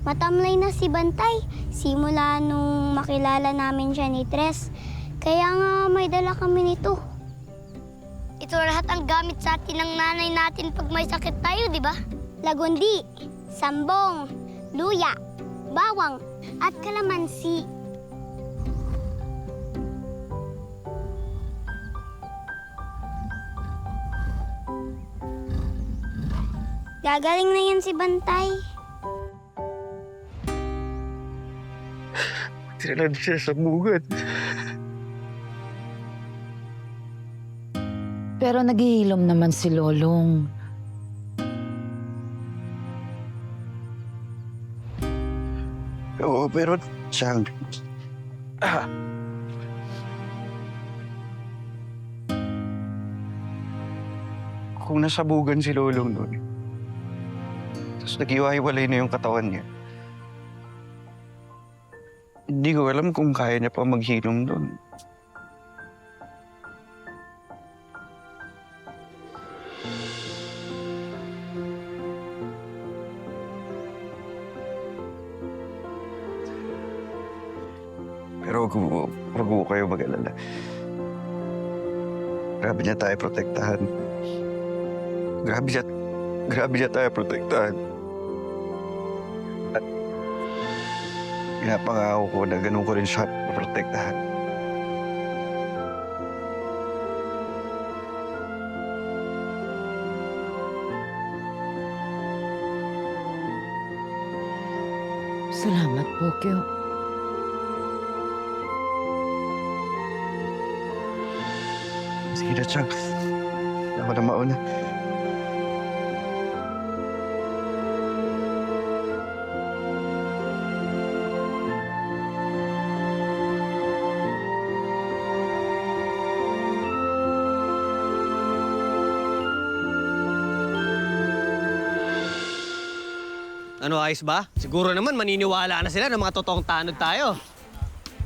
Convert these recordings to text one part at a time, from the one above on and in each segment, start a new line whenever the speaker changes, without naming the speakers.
Matamlay na si Bantay. Simula nung makilala namin siya ni Tres. Kaya nga may dala kami nito. Ito lahat ang gamit sa atin ng nanay natin pag may sakit tayo, di ba? Lagundi, sambong, luya, bawang, at kalamansi. Gagaling na yan si Bantay.
Tinalad siya sa bugad.
Pero naghihilom naman si Lolong.
Oo, pero siyang... Kung nasabugan si Lolong noon, tapos nag-iwahiwalay na yung katawan niya, hindi ko alam kung kaya niya pa maghilom doon. Pero wag ko kayo mag-alala. Grabe niya tayo protektahan. Grabe niya tayo protektahan. At pinapangako ko na ganun ko rin siya protektahan.
Salamat po, Kyo.
Sige na, Chang. Ako na mauna.
Ano, ayos ba? Siguro naman maniniwala na sila ng mga totoong tanod tayo.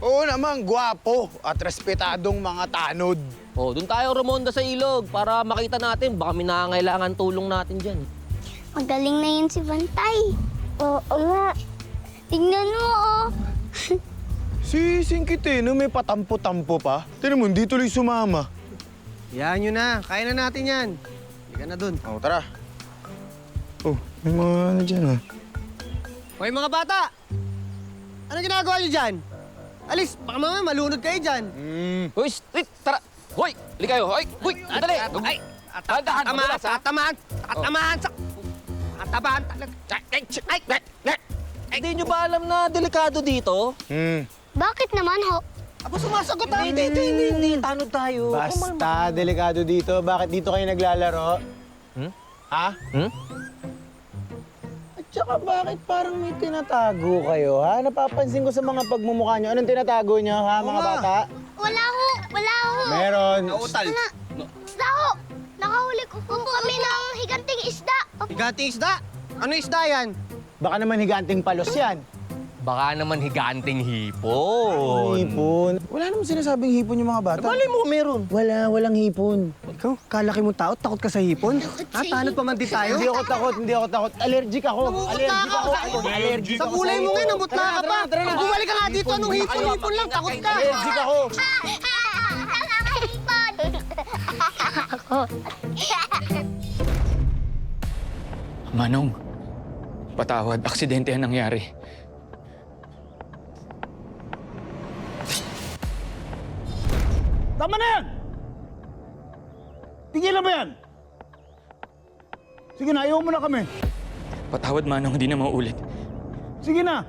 Oo naman, gwapo at respetadong mga tanod.
Oh, doon tayo rumonda sa ilog para makita natin. Baka may nangangailangan tulong natin dyan.
Magaling na yun si Bantay. Oo nga. Tingnan mo, oh.
Si Singkitino may patampo-tampo pa. Tinan mo, hindi tuloy sumama.
Yan yun na. Kaya na natin yan. Hindi ka na dun.
Oo, tara. Oh, may mga ano dyan ah.
Hoy mga bata! Ano ginagawa niyo dyan? Alis, baka mamaya malunod kayo dyan.
Uy, tara! Hoy! Hali kayo! Hoy! Uy! Dali!
Ay!
Dahan-dahan, madulas, ha?
Tatamaan sa... Tatamaan talaga.
Hindi nyo ba alam na delikado dito?
Bakit naman, ho?
Aba, sumasagot ha?
Hindi. Tanod tayo.
Basta, delikado dito. Bakit dito kayo naglalaro? Ha? At saka bakit parang may tinatago kayo, ha? Napapansin ko sa mga pagmumukha nyo. Anong tinatago nyo, ha, mga bata?
Wala ho! Wala ho!
Meron.
Nautal.
Isda ho! Nakahuli ko po kami ng higanting isda.
Higanting isda? Ano isda yan?
Baka naman higanting palos yan.
Baka naman higanting hipon.
Hipon. Wala naman sinasabing hipon yung mga bata.
Malay mo, meron.
Walang hipon.
Ikaw, kalaki mong tao, takot ka sa hipon? Tanod pa man din tayo?
Hindi ako takot. Allergic ako. Allergic
Sa
ako
gulay mo
hipon.
ngayon, nabutla ka pa.
Tara na.
Pag bumalik ka nga dito, anong hipon lang, takot ka.
Allergic ako.
Manong, patawad. Aksidente ang nangyari.
Tama na yan! Tigilan mo yan! Sige na, ayaw mo na kami.
Patawad, Manong. Hindi na mauulit.
Sige na!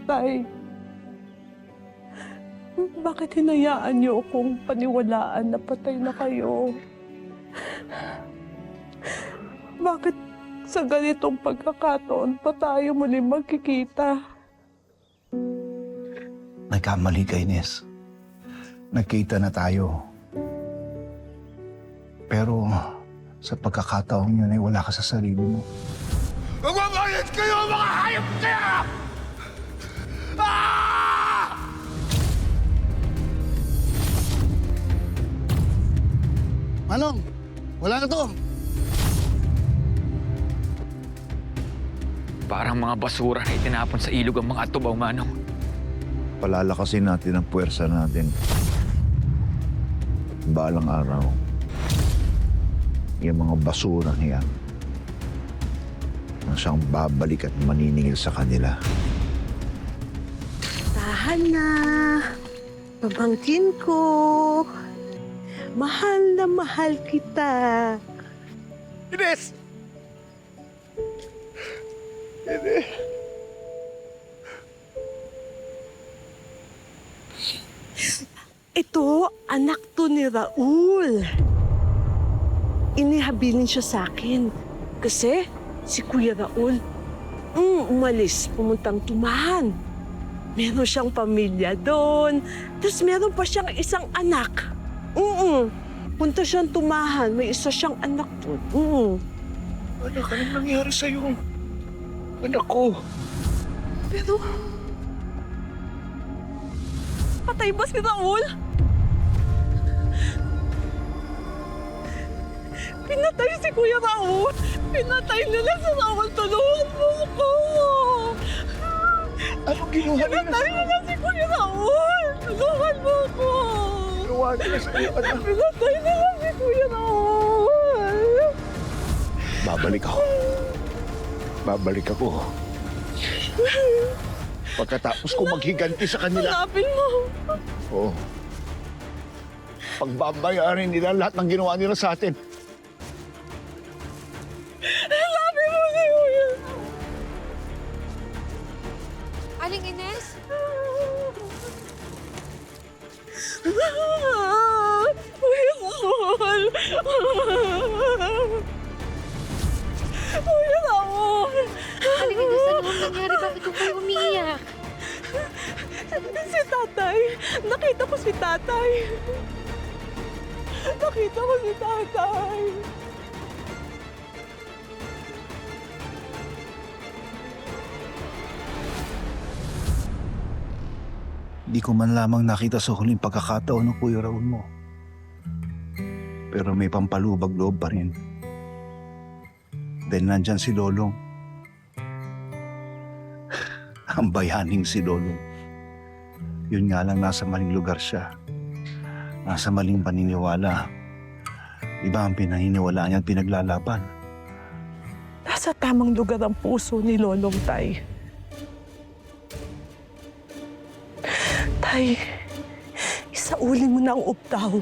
Tay.
Bakit hinayaan niyo akong paniwalaan na patay na kayo? Bakit sa ganitong pagkakataon pa tayo muli magkikita?
Nagkamali ka, Ines. Nagkita na tayo. Pero sa pagkakataon yun ay wala ka sa sarili mo. Magbabayad kayo, mga hayop kayo! Manong, wala na to.
Parang mga basura na itinapon sa ilog ang mga tubaw, Manong.
Palalakasin natin ang puwersa natin. Balang araw, yung mga basura niyan, ang siyang babalik at maniningil sa kanila.
Tahan na, pamangkin ko. Mahal na mahal kita.
Ines!
Ito, anak to ni Raul. Inihabilin siya sa akin. Kasi si Kuya Raul, umalis, pumuntang Tumahan. Meron siyang pamilya doon. Tapos meron pa siyang isang anak. Punta siyang Tumahan, may isa siyang anak doon.
Anak, anong nangyari sa'yo? Anak ko.
Pero, patay ba si Raul? Pinatay si Kuya Raul. Pinatay nila si Raul. Tulungan mo ko.
Anong ginawa nila
Pinatay nila si Kuya Raul. Tulungan mo ko.
Ginawa nila sa'yo, anak?
Pinatay nila si Kuya Raul.
Babalik ako. Babalik ako. Pagkatapos ko maghiganti sa kanila.
Hanapin mo.
Oo. Pagbabayarin nila lahat ng ginawa nila sa atin.
Hanapin mo si Kuya.
Aling Ines?
Kuya Raul. Kuya Raul.
Aling Ines, ano ang nangyari? Bakit ko kayo umiiyak?
Si tatay. Nakita ko si tatay. Nakita ko si tatay.
Di ko man lamang nakita sa huling pagkakataon ng Kuya Raul mo. Pero may pampalubag loob pa rin. Dahil nandyan si Lolong. Ang bayaning si Lolong. Yun nga lang, nasa maling lugar siya. Nasa maling paniniwala. Iba ang pinaniniwalaan niya at pinaglalaban.
Nasa tamang lugar ang puso ni Lolong, Tay. Tay, isauli mo na ang uptaw.